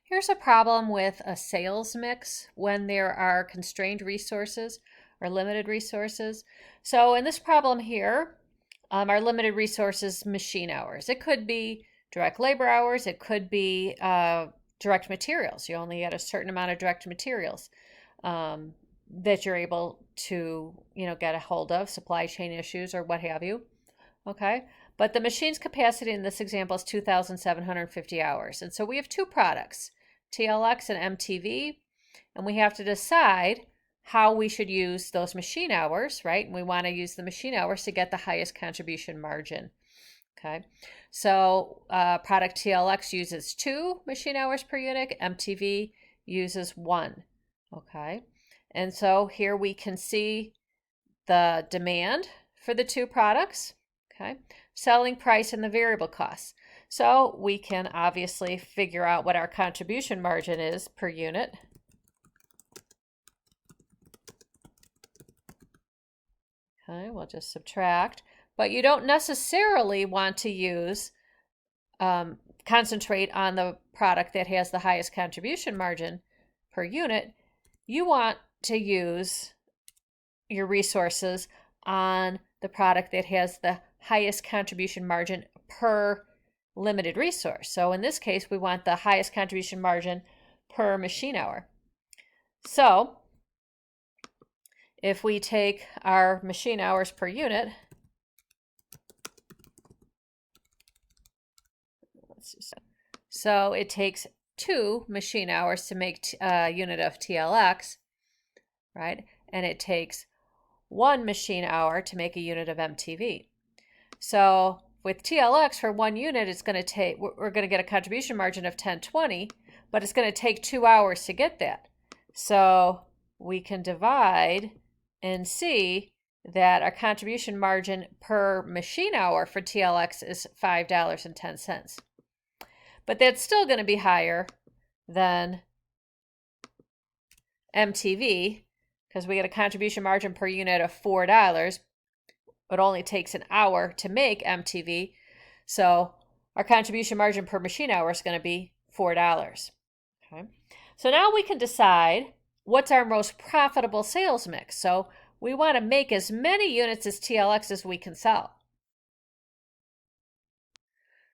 Here's a problem with a sales mix when there are constrained resources or limited resources. So in this problem here, our limited resources, machine hours. It could be direct labor hours. It could be direct materials. You only get a certain amount of direct materials that you're able to, get a hold of, supply chain issues or what have you. Okay. But the machine's capacity in this example is 2,750 hours. And so we have two products, TLX and MTV, and we have to decide how we should use those machine hours, right? And we want to use the machine hours to get the highest contribution margin. Okay. So product TLX uses 2 machine hours per unit, MTV uses 1. Okay. And so here we can see the demand for the two products. Okay, selling price and the variable costs. So we can obviously figure out what our contribution margin is per unit. Okay, we'll just subtract. But you don't necessarily want to use, concentrate on the product that has the highest contribution margin per unit. You want to use your resources on the product that has the highest contribution margin per limited resource. So in this case, we want the highest contribution margin per machine hour. So if we take our machine hours per unit, so it takes 2 machine hours to make a unit of TLX, right? And it takes 1 machine hour to make a unit of MTV. So with TLX for 1 unit, it's going to take, we're going to get a contribution margin of 1020, but it's going to take 2 hours to get that. So we can divide and see that our contribution margin per machine hour for TLX is $5.10. But that's still going to be higher than MTV because we get a contribution margin per unit of $4. It only takes an hour to make MTV. So our contribution margin per machine hour is going to be $4. Okay. So now we can decide what's our most profitable sales mix. So we want to make as many units as TLX as we can sell.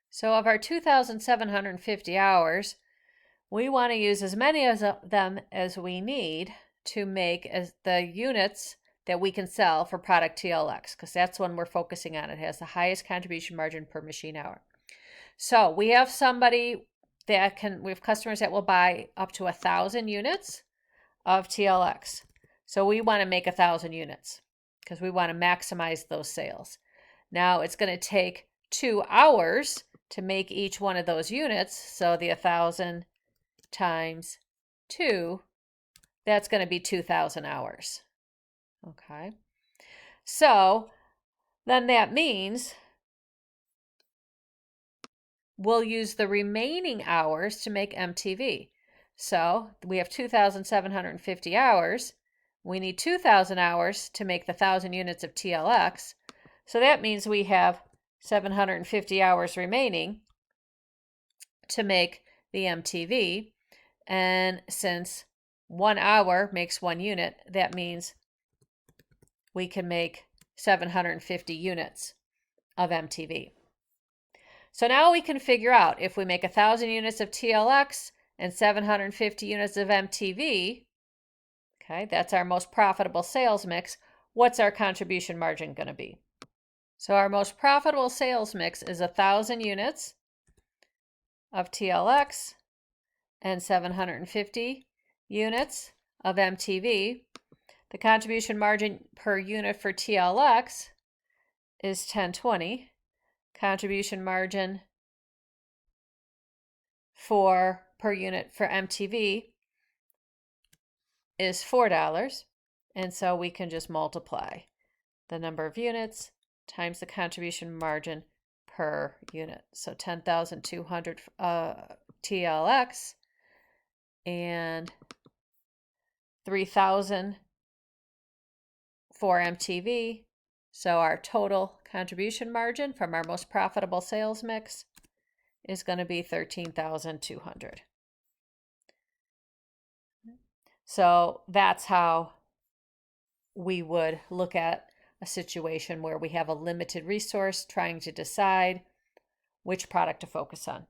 So of our 2,750 hours, we want to use as many of them as we need to make as the units that we can sell for product TLX, because that's when we're focusing on. It has the highest contribution margin per machine hour. So we have somebody that we have customers that will buy up to 1,000 units of TLX. So we want to make 1,000 units because we want to maximize those sales. Now it's going to take 2 hours to make each one of those units. So the 1,000 times 2, that's going to be 2,000 hours. Okay, so then that means we'll use the remaining hours to make MTV. So we have 2,750 hours. We need 2,000 hours to make the 1,000 units of TLX. So that means we have 750 hours remaining to make the MTV. And since 1 hour makes 1 unit, that means we can make 750 units of MTV. So now we can figure out if we make 1,000 units of TLX and 750 units of MTV, okay, that's our most profitable sales mix, what's our contribution margin going to be? So our most profitable sales mix is 1,000 units of TLX and 750 units of MTV. The contribution margin per unit for TLX is 1020. Contribution margin per unit for MTV is $4. And so we can just multiply the number of units times the contribution margin per unit. So 10,200 TLX and 3,000 for MTV. So our total contribution margin from our most profitable sales mix is going to be 13,200. So that's how we would look at a situation where we have a limited resource trying to decide which product to focus on.